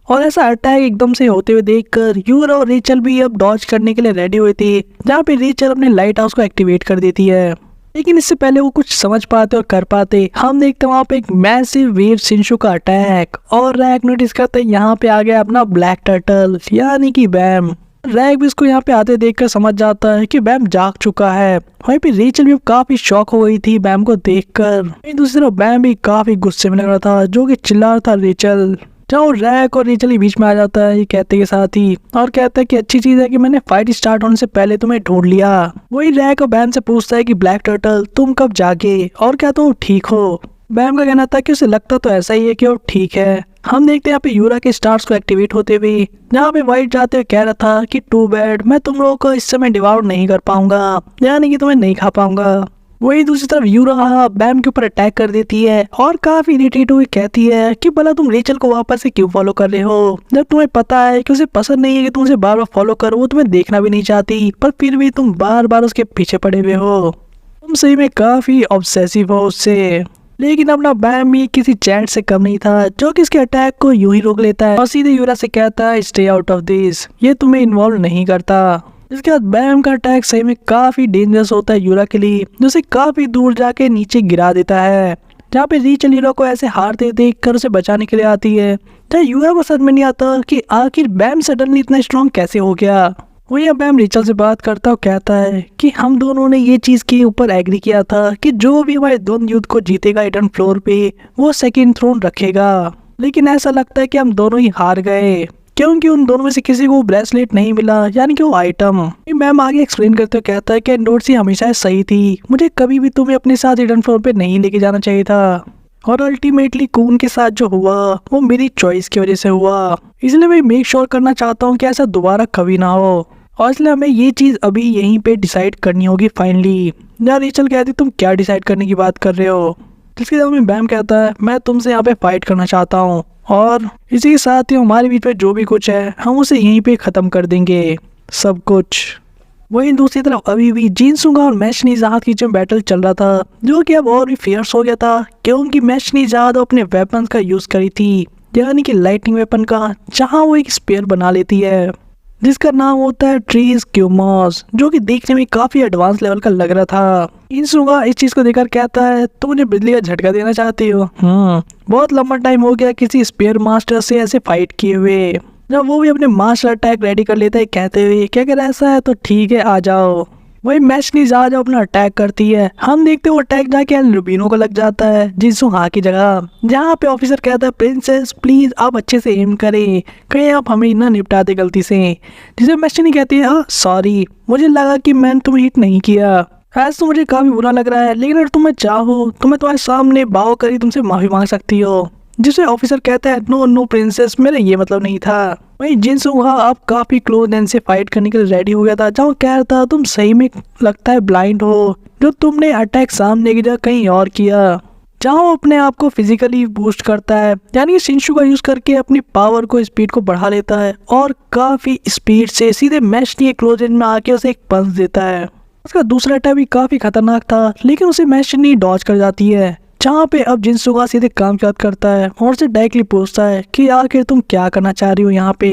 और ऐसा अटैक एकदम से होते हुए देखकर यूरा और रेचल भी अब डॉज करने के लिए रेडी हुए थे, जहाँ पे रेचल अपने लाइट हाउस को एक्टिवेट कर देती है। लेकिन इससे पहले वो कुछ समझ पाते और कर पाते, हम देखते हैं वहाँ पे एक मैसिव वेव शिनशु का अटैक और रैक नोटिस करते यहाँ पे आ गया अपना ब्लैक टर्टल यानी कि बैम। रैक भी इसको यहाँ पे आते देखकर समझ जाता है कि बैम जाग चुका है। वहीं पे रेचल भी काफी शॉक हो गई थी बैम को देखकर। दूसरी तरफ बैम भी काफी गुस्से में लग रहा था जो कि चिल्ला रहा था रेचल। जहाँ रैक और रेचल के बीच में आ जाता है ये कहते के साथ ही और कहता है कि अच्छी चीज है कि मैंने फाइट स्टार्ट होने से पहले तुम्हें ढूंढ लिया। वही रैक और बैम से पूछता है कि ब्लैक टर्टल तुम कब जागे और क्या तुम ठीक हो। बैम का कहना था कि उसे लगता तो ऐसा ही है कि वो ठीक है। हम देखते हैं यहाँ पे यूरा के स्टार्स को एक्टिवेट होते हुए, जहाँ पे वाइट जाते हुए कह रहा था कि टू बैड मैं तुम लोगों को इस समय डिवाउर नहीं कर पाऊंगा, यानी कि तुम्हें नहीं खा पाऊंगा। वही दूसरी तरफ यूरा बैम के ऊपर अटैक कर देती है और काफी इरिटेट हुई कहती है कि भला तुम रेचल को वापस से क्यों फॉलो कर रहे हो, जब तुम्हें पता है कि उसे पसंद नहीं है कि तुम उसे बार बार फॉलो करो, वो तुम्हें देखना भी नहीं चाहती पर फिर भी तुम बार बार उसके पीछे पड़े हुए हो, तुम सही में काफी ऑब्सेसिव हो उससे। लेकिन अपना बैम भी किसी चैट से कम नहीं था जो कि इसके अटैक को यूं ही रोक लेता है और सीधे यूरा से कहता है स्टे आउट ऑफ दिस, ये तुम्हें इन्वॉल्व नहीं करता। इसके बाद बैम का अटैक सही में काफी डेंजरस होता है यूरा के लिए, जो उसे काफी दूर जाके नीचे गिरा देता है, जहाँ पे रेचल यूरा को ऐसे हारते देखकर उसे बचाने के लिए आती है। जहाँ यूरा को समझ में नहीं आता कि आखिर बैम सडनली इतना स्ट्रॉन्ग कैसे हो गया। वही अब बैम रेचल से बात करता और कहता है कि हम दोनों ने ये चीज के ऊपर एग्री किया था कि जो भी हमारे द्वंद्व युद्ध को जीतेगा इडन फ्लोर पे वो सेकंड थ्रोन रखेगा, लेकिन ऐसा लगता है कि हम दोनों ही हार गए क्योंकि उन दोनों में से किसी को ब्रेसलेट नहीं मिला, यानी कि वो आइटम। मैम आगे एक्सप्लेन करते हुए कहता है कि एंडोर्सी हमेशा सही थी, मुझे कभी भी तुम्हें अपने साथ इडन फ्लोर पे नहीं लेके जाना चाहिए था और अल्टीमेटली कून के साथ जो हुआ वो मेरी चॉइस की वजह से हुआ, इसलिए मैं मेक श्योर करना चाहता हूँ कि ऐसा दोबारा कभी ना हो और इसलिए हमें ये चीज अभी यहीं पे डिसाइड करनी होगी फाइनली। जहाँ रेचल कहती तुम क्या डिसाइड करने की बात कर रहे हो, जिसके बाद में बैम कहता है मैं तुमसे यहाँ पे फाइट करना चाहता हूँ और इसी के साथ ही हमारे बीच में जो भी कुछ है हम उसे यहीं पे खत्म कर देंगे सब कुछ। वहीं दूसरी तरफ अभी भी जिनसुंग और मैशनीजाद की जो बैटल चल रहा था, जो कि अब और भी फियर्स हो गया था क्योंकि मैशनीजाद अपने वेपन का यूज करी थी, यानी कि लाइटनिंग वेपन का, जहाँ वो एक स्पेयर बना लेती है जिसका नाम होता है ट्रीज क्यूमॉस, जो कि देखने में काफी एडवांस लेवल का लग रहा था। इंसुगा इस चीज को देखकर कहता है तुम मुझे बिजली का झटका देना चाहती हो, बहुत लंबा टाइम हो गया किसी स्पेयर मास्टर से ऐसे फाइट किए हुए। जब वो भी अपने मास्टर अटैक रेडी कर लेता है कहते हुए क्या अगर ऐसा है तो ठीक है आ जाओ। वही मैशनीजाद अपना अटैक करती है, हम देखते वो अटैक जाके लुबिनो को लग जाता है जिनसुंग की जगह, जहाँ पे ऑफिसर कहता है प्रिंसेस प्लीज आप अच्छे से एम करें, कहीं आप हमें ना निपटा दे गलती से, जिसे मैशनी कहती है सॉरी मुझे लगा कि मैंने तुम्हें हिट नहीं किया, ऐसा तो मुझे काफी बुरा लग रहा है, लेकिन अगर तुम्हें चाहो तो मैं तुम्हारे सामने बाव करी तुमसे माफी मांग सकती हो। जिसे ऑफिसर कहता है नो नो प्रिंसेस मेरा ये मतलब नहीं था। वही जिनसुहा अब काफी क्लोज एंड से फाइट करने के लिए रेडी हो गया था, जहाँ कह रहा था तुम सही में लगता है ब्लाइंड हो, जो तुमने अटैक सामने की जगह कहीं और किया। जहाँ वो अपने आप को फिजिकली बूस्ट करता है, यानी शिनशु का यूज करके अपनी पावर को स्पीड को बढ़ा लेता है और काफी स्पीड से सीधे मैशनी के क्लोज रेंज में आके उसे एक पंच देता है। उसका दूसरा अटैक भी काफी खतरनाक था, लेकिन उसे मैशनी डॉज कर जाती है। जहाँ पे अब जिनसुहा सीधे काम याद करता है और उसे डायरेक्टली पूछता है कि आखिर तुम क्या करना चाह रही हो यहाँ पे।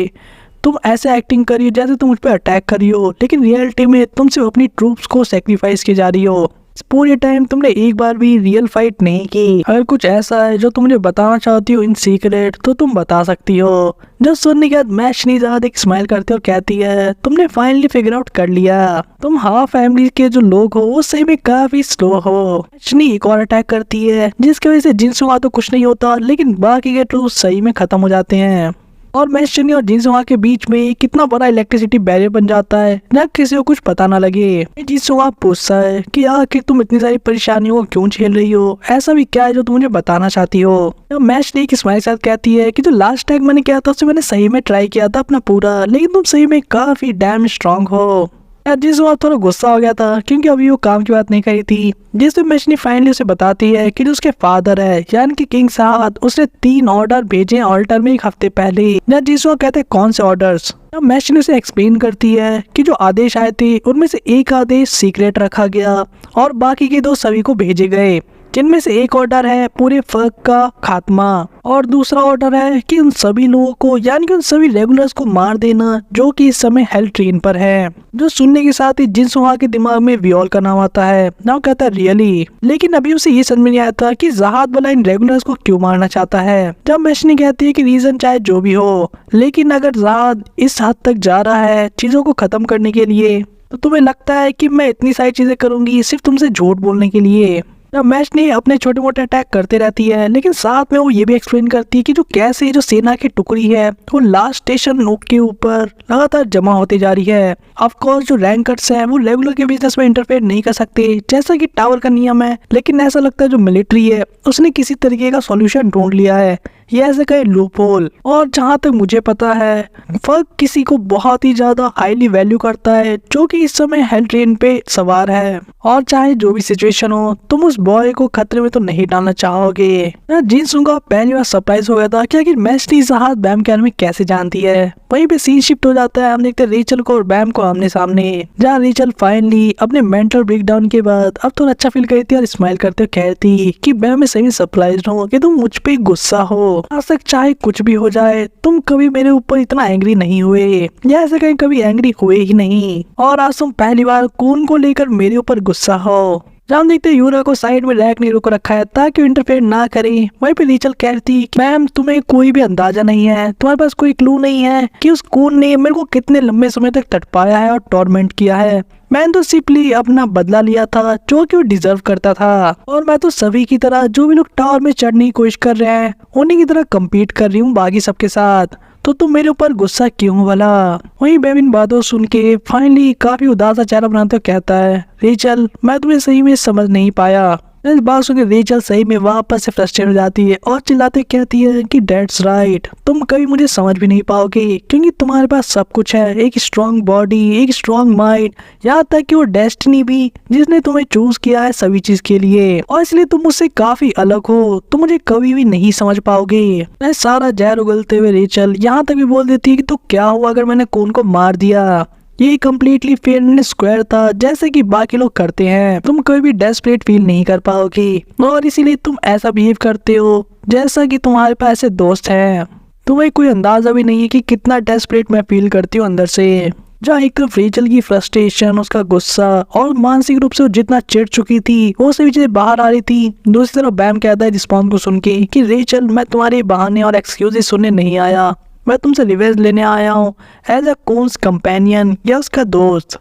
तुम ऐसे एक्टिंग कर रही हो जैसे तुम मुझ पर अटैक कर रही हो, लेकिन रियलिटी में तुम सिर्फ अपनी ट्रूप्स को सेक्रीफाइस की जा रही हो। इस पूरे टाइम तुमने एक बार भी रियल फाइट नहीं की। अगर कुछ ऐसा है जो तुम मुझे बताना चाहती हो इन सीक्रेट तो तुम बता सकती हो। जब सुनने के बाद मैशनी एक स्माइल करती है और कहती है तुमने फाइनली फिगर आउट कर लिया। तुम हाफ फैमिली के जो लोग हो वो सही में काफी स्लो हो। मैशनी एक और अटैक करती है जिसकी वजह से जिनसुहा तो कुछ नहीं होता, लेकिन बाकी के ट्रूप सही में खत्म हो जाते हैं और मैशनी और जिनसुहा के बीच में कितना बड़ा इलेक्ट्रिसिटी बैरियर बन जाता है ना किसी को कुछ पता ना लगे। जिनसुहा पूछता है कि आखिर तुम इतनी सारी परेशानियों को क्यों झेल रही हो, ऐसा भी क्या है जो तुम मुझे बताना चाहती हो। मैशनी एक स्माइल साथ कहती है कि जो लास्ट टाइम मैंने किया था उसे मैंने सही में ट्राई किया था अपना पूरा, लेकिन तुम सही में काफी डैम स्ट्रांग हो। जिनसुहा थोड़ा गुस्सा हो गया था क्योंकि अभी वो काम की बात नहीं करी थी, जिसमें मैशनी फाइनली उसे बताती है कि जो उसके फादर है यानी कि किंग साहब उसने 3 ऑर्डर भेजे ऑल्टर में एक हफ्ते पहले। जिनसुहा कहते हैं कौन से ऑर्डर्स। मैशनी उसे एक्सप्लेन करती है कि जो आदेश आए थे उनमें से एक आदेश सीक्रेट रखा गया और बाकी के 2 सभी को भेजे गए, जिनमें से एक ऑर्डर है पूरे फर्क का खात्मा और दूसरा ऑर्डर है कि उन सभी लोगों को यानी कि उन सभी रेगुलर्स को मार देना जो कि इस समय हेल ट्रेन पर है। जो सुनने के साथ ही जिनसुहा के दिमाग में वियोल का नाम आता है ना, कहता है रियली, लेकिन अभी उसे ये समझ में नहीं आता कि ज़हाद वाला इन रेगुलर्स को क्यों मारना चाहता है। जब मैशनी कहती है कि रीजन चाहे जो भी हो, लेकिन अगर ज़हाद इस हद तक जा रहा है चीजों को खत्म करने के लिए, तो तुम्हें लगता है कि मैं इतनी सारी चीजें करूंगी सिर्फ तुमसे झूठ बोलने के लिए। मैशनी अपने छोटे मोटे अटैक करते रहती है, लेकिन साथ में वो ये भी एक्सप्लेन करती है कि जो कैसे जो सेना की टुकड़ी है वो लास्ट स्टेशन नोक के ऊपर लगातार जमा होती जा रही है। ऑफ कोर्स जो रैंकर्स हैं वो रेगुलर के बिजनेस में इंटरफेयर नहीं कर सकते जैसा कि टावर का नियम है, लेकिन ऐसा लगता है जो मिलिट्री है उसने किसी तरीके का सॉल्यूशन ढूंढ लिया है, ये ऐसे कहे लूप होल। और जहाँ तक मुझे पता है फर्क किसी को बहुत ही ज्यादा हाईली वैल्यू करता है जो कि इस समय हेल ट्रेन पे सवार है, और चाहे जो भी सिचुएशन हो तुम उस बॉय को खतरे में तो नहीं डालना चाहोगे। जिनसुहा पहली बार सरप्राइज हो गया था कि आखिर मैशनी ज़हाद बैम के बारे में कैसे जानती है। वहीं पे सीन शिफ्ट हो जाता है, हम देखते हैं रेचल को और बैम को आमने सामने, जहाँ रेचल फाइनली अपने मेंटल ब्रेकडाउन के बाद अब थोड़ा अच्छा फील करती है और स्माइल करते हुए कहती कि बैम मैं सही सरप्राइज हूँ कि तुम मुझ पे गुस्सा हो। आज तक चाहे कुछ भी हो जाए तुम कभी मेरे ऊपर इतना एंग्री नहीं हुए या ऐसे कहीं कभी एंग्री हुए ही नहीं, और आज तुम पहली बार कून को लेकर मेरे ऊपर गुस्सा हो। जहाँ देखते यूरा को साइड में रैक नहीं रोक रखा है ताकि इंटरफेयर ना करे। वहीं पे रीचल कहती कि मैम तुम्हें कोई भी अंदाजा नहीं है, तुम्हारे पास कोई क्लू नहीं है कि उस कून ने मेरे को कितने लंबे समय तक तड़पाया है और टॉर्मेंट किया है। मैंने तो सिंपली अपना बदला लिया था जो कि वो डिजर्व करता था, और मैं तो सभी की तरह जो भी लोग टावर में चढ़ने की कोशिश कर रहे हैं उन्हीं की तरह कम्पीट कर रही हूँ बाकी सबके साथ, तो तुम मेरे ऊपर गुस्सा क्यों वाला। वहीं बैम इन बातों सुन के फाइनली काफी उदास चेहरा बनाते हुए कहता है रेचल मैं तुम्हें सही में समझ नहीं पाया। इस बात सुन के रेचल सही में वापस से फ्रस्ट्रेट हो जाती है और चिल्लाते कहती है कि दैट्स राइट, तुम कभी मुझे समझ भी नहीं पाओगे क्योंकि तुम्हारे पास सब कुछ है, एक स्ट्रॉन्ग बॉडी, एक स्ट्रॉन्ग माइंड, यहाँ तक कि वो डेस्टिनी भी जिसने तुम्हें चूज किया है सभी चीज के लिए, और इसलिए तुम मुझसे काफी अलग हो, तुम मुझे कभी भी नहीं समझ पाओगे। मैं सारा जहर उगलते हुए रेचल यहाँ तक भी बोल देती है कि तो क्या हुआ अगर मैंने कून को मार दिया, ये कम्प्लीटली फेयर एंड स्क्वायर था जैसे कि बाकी लोग करते हैं, तुम कभी भी डेस्परेट फील नहीं कर पाओगे और इसीलिए तुम ऐसा बिहेव करते हो जैसा कि तुम्हारे पास ऐसे दोस्त हैं। तुम्हें कोई अंदाजा भी नहीं है कि कितना डेस्परेट मैं फील करती हूँ अंदर से। जहाँ एक तरफ रेचल की फ्रस्ट्रेशन, उसका गुस्सा और मानसिक रूप से वो जितना चिढ़ चुकी थी वो सभी चीजें बाहर आ रही थी, दूसरी तरफ बैम कहता है रिस्पॉन्स को सुन के कि रेचल मैं तुम्हारे बहाने और एक्सक्यूजेस सुनने नहीं आया, मैं तुमसे रिवेंज लेने आया हूँ एज अ कून्स कंपेनियन या उसका दोस्त।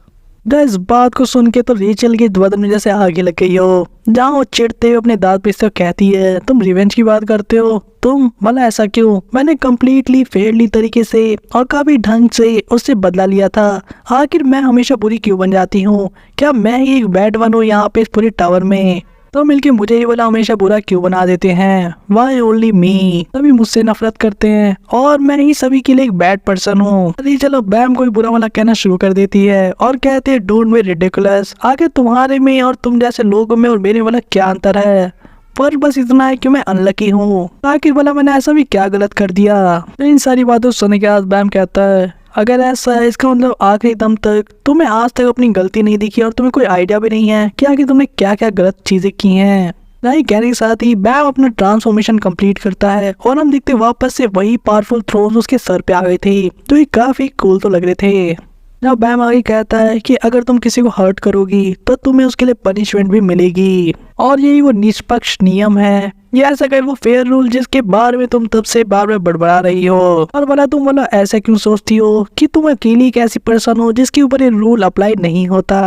इस बात को सुन के तो रेचल के बदन में जैसे आगे लग गई हो, जहाँ वो चिढ़ते हुए अपने दांत पीसते हुए कहती है तुम रिवेंज की बात करते हो, तुम भला ऐसा क्यों, मैंने कम्प्लीटली फेयरली तरीके से और काफी ढंग से उससे बदला लिया था, आखिर मैं हमेशा बुरी क्यों बन जाती हूँ, क्या मैं ही एक बैड वन हूँ यहाँ पे इस पूरे टावर में। तो मिलके मुझे ये वाला हमेशा बुरा क्यों बना देते हैं, वाई ओनली मी, सभी मुझसे नफरत करते हैं और मैं ही सभी के लिए एक बैड पर्सन हूँ। अरे चलो बैम कोई बुरा वाला कहना शुरू कर देती है और कहते हैं डोंट बी रिडिकुलस, आगे तुम्हारे में और तुम जैसे लोगों में और मेरे वाला क्या अंतर है, पर बस इतना है कि मैं अनलकी हूँ, आखिर भला मैंने ऐसा भी क्या गलत कर दिया। इन सारी बातों सुनने के बाद बैम कहता है अगर ऐसा है इसका मतलब आखिरी दम तक तुम्हें आज तक अपनी गलती नहीं दिखी और तुम्हें कोई आइडिया भी नहीं है कि आखिर तुमने क्या क्या गलत चीजें की हैं। नहीं कहने के साथ ही बैम अपना ट्रांसफॉर्मेशन कंप्लीट करता है और हम देखते वापस से वही पावरफुल थ्रोन्स उसके सर पे आ गए थे, जो ये काफी कूल तो लग रहे थे। जब बैम आगे कहता है कि अगर तुम किसी को हर्ट करोगी तो तुम्हें उसके लिए पनिशमेंट भी मिलेगी और यही वो निष्पक्ष नियम है, ये ऐसा कहीं वो फेयर रूल जिसके बारे में तुम तब से बार बार बड़बड़ा रही हो। और भला तुम वाला ऐसा क्यों सोचती हो कि तुम अकेली एक ऐसी पर्सन हो जिसके ऊपर ये रूल अप्लाई नहीं होता।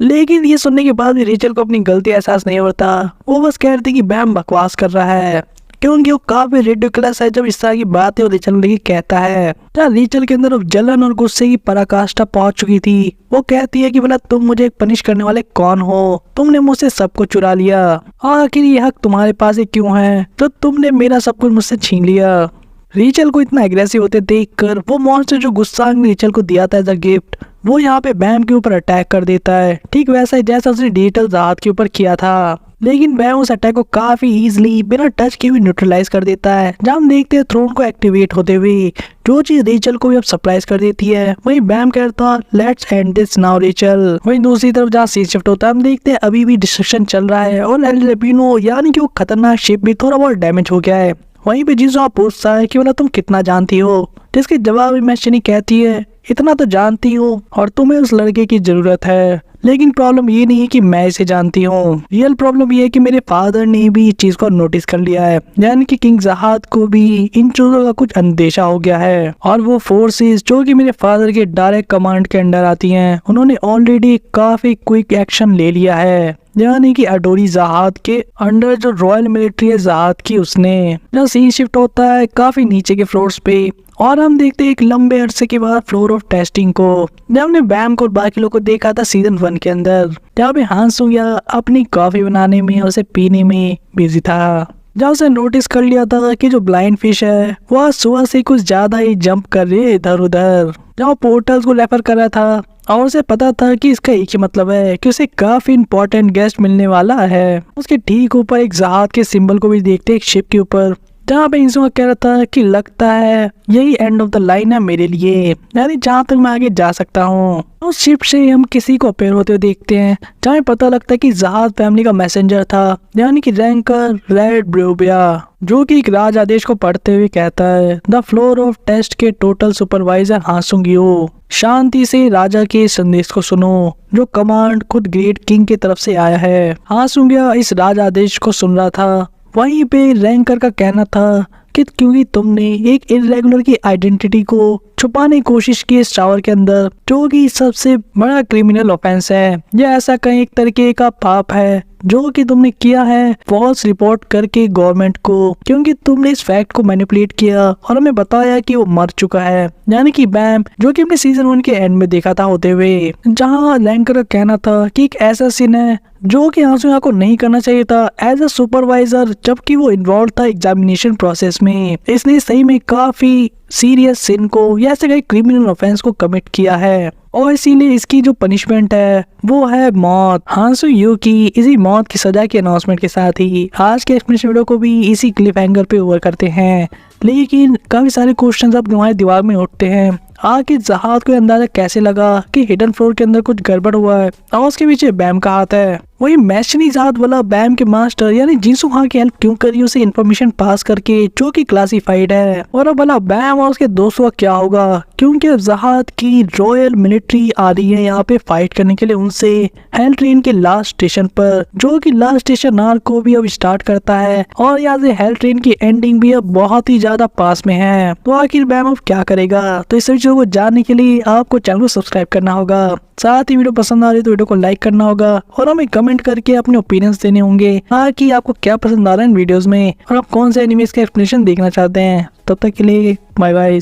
लेकिन ये सुनने के बाद भी रेचल को अपनी गलती एहसास नहीं होता, वो बस कह रही थी कि बैम बकवास कर रहा है क्योंकि वो काफी रिडिकुलस है जब इस तरह की बातें वो रेचल लेके कहता है। जहाँ रेचल के अंदर अब जलन और गुस्से की पराकाष्ठा पहुंच चुकी थी, वो कहती है कि भला तुम मुझे पनिश करने वाले कौन हो, तुमने मुझसे सब कुछ चुरा लिया, आखिर ये हक तुम्हारे पास ही क्यों है तो तुमने मेरा सब कुछ मुझसे छीन लिया। रेचल को इतना एग्रेसिव होते देखकर वो मॉन्स्टर जो गुस्सा ने रेचल को दिया था एज अ गिफ्ट, वो यहाँ पे बैम के ऊपर अटैक कर देता है, ठीक वैसा ही जैसा उसने डिजिटल जहाज के ऊपर किया था। लेकिन बैम उस अटैक को काफी इजीली बिना टच के हुए न्यूट्रलाइज कर देता है। जब हम देखते हैं थ्रोन को एक्टिवेट होते हुए, जो चीज रेचल को भी अब सरप्राइज कर देती है, वही बैम कहता let's end this now Rachel. वहीं दूसरी तरफ जहाँ सीन शिफ्ट होता है हम देखते हैं अभी भी डिस्ट्रक्शन चल रहा है और एल रेपिनो यानी कि वो खतरनाक शिप भी थोड़ा बहुत डैमेज हो गया है। वहीं पे जिसो आप पूछता है कि बोला तुम कितना जानती हो, जिसके जवाब में मैशनी कहती है इतना तो जानती हूँ और तुम्हें उस लड़के की जरूरत है, लेकिन प्रॉब्लम ये नहीं है कि मैं इसे जानती हूँ, रियल प्रॉब्लम ये है कि मेरे फादर ने भी इस चीज को नोटिस कर लिया है, यानी कि किंग जहाद को भी इन चीजों का कुछ अंदेशा हो गया है और वो फोर्सेस जो कि मेरे फादर के डायरेक्ट कमांड के अंडर आती हैं, उन्होंने ऑलरेडी काफी क्विक एक्शन ले लिया है, यानी कि अडोरी जहाद के अंडर जो रॉयल मिलिट्री है जहाद की उसने। जब सीन शिफ्ट होता है काफी नीचे के फ्लोर्स पे और हम देखते हैं एक लंबे अरसे के बाद फ्लोर ऑफ टेस्टिंग को, जब हमने बैम को और बाकी लोगों को देखा था सीजन 1 के अंदर, जहाँ पे हांसुया अपनी कॉफी बनाने में और उसे पीने में बिजी था। जब उसे नोटिस कर लिया था कि जो ब्लाइंड फिश है वह सुबह से कुछ ज्यादा ही जंप कर रही है इधर उधर, जब पोर्टल्स को रेफर कर रहा था और उसे पता था कि इसका एक ही मतलब है कि उसे काफी इंपॉर्टेंट गेस्ट मिलने वाला है। उसके ठीक ऊपर एक जहाज के सिंबल को भी देखते एक शिप के ऊपर, जहाँ पे इंसान कह रहा था कि लगता है यही एंड ऑफ द लाइन है मेरे लिए, यानी जहाँ तक मैं आगे जा सकता हूँ। उस शिप से हम किसी को अपेयर होते हुए देखते हैं, जहाँ पता लगता है कि जहाज फैमिली का मैसेंजर था, यानी कि रैंकर रेड ब्रोबिया, जो कि एक राज आदेश को पढ़ते हुए कहता है द फ्लोर ऑफ टेस्ट के टोटल सुपरवाइजर हांसुंगियो, शांति से राजा के संदेश को सुनो जो कमांड खुद ग्रेट किंग की तरफ से आया है। हांसुंगिया इस राज आदेश को सुन रहा था। वहीं पे रैंकर का कहना था कि क्योंकि तुमने एक इरेगुलर की आइडेंटिटी को छुपाने की कोशिश की इस टावर के अंदर, जो कि सबसे बड़ा क्रिमिनल ऑफेंस है, यह ऐसा कहीं एक तरीके का पाप है जो कि तुमने किया है फॉल्स रिपोर्ट करके गवर्नमेंट को, क्योंकि तुमने इस फैक्ट को मैनिपुलेट किया और हमें बताया कि वो मर चुका है, यानी कि बैम, जो कि हमने सीजन 1 के एंड में देखा था होते हुए। जहाँ रैंकर का कहना था कि एक ऐसा सीन है जो कि हांसुया को नहीं करना चाहिए था एज अ सुपरवाइजर, जबकि वो इन्वॉल्व था एग्जामिनेशन प्रोसेस में। इसने सही में काफी सीरियस सिन को या ऐसे कई क्रिमिनल ऑफेंस को कमिट किया है और इसीलिए इसकी जो पनिशमेंट है वो है मौत। हांसुया की इसी मौत की सजा के अनाउंसमेंट के साथ ही आज के एक्सप्लेनेशन वीडियो को भी इसी क्लिफ हैंगर पे ओवर करते हैं। लेकिन काफी सारे क्वेश्चंस अब तुम्हारे दिमाग में उठते हैं, आखिर जहाज को अंदाजा कैसे लगा कि हिडन फ्लोर के अंदर कुछ गड़बड़ हुआ है और उसके पीछे बैम का हाथ है। वही मैशनी जहाज वाला बैम के मास्टर यानी जिनसुहा की हेल्प क्यों करी उसे इन्फॉर्मेशन पास करके, जो कि क्लासिफाइड है। और अब भला बैम और उसके दोस्तों का क्या होगा, क्योंकि अब जहाज की रॉयल मिलिट्री आ रही है यहाँ पे फाइट करने के लिए उनसे हेल ट्रेन के लास्ट स्टेशन पर, जो कि लास्ट स्टेशन आर्क को भी अब स्टार्ट करता है और यहाँ से हेल ट्रेन की एंडिंग भी अब बहुत ही ज्यादा पास में है। तो आखिर बैम अब क्या करेगा, तो इस वीडियो को जानने के लिए आपको चैनल को सब्सक्राइब करना होगा, साथ ही वीडियो पसंद आ रही है तो वीडियो को लाइक करना होगा और हमें कमेंट करके अपने ओपिनियंस देने होंगे कि आपको क्या पसंद आ रहा है इन वीडियोस में और आप कौन से एनिमेस का एक्सप्लेनेशन देखना चाहते हैं। तब तक के लिए बाय बाय।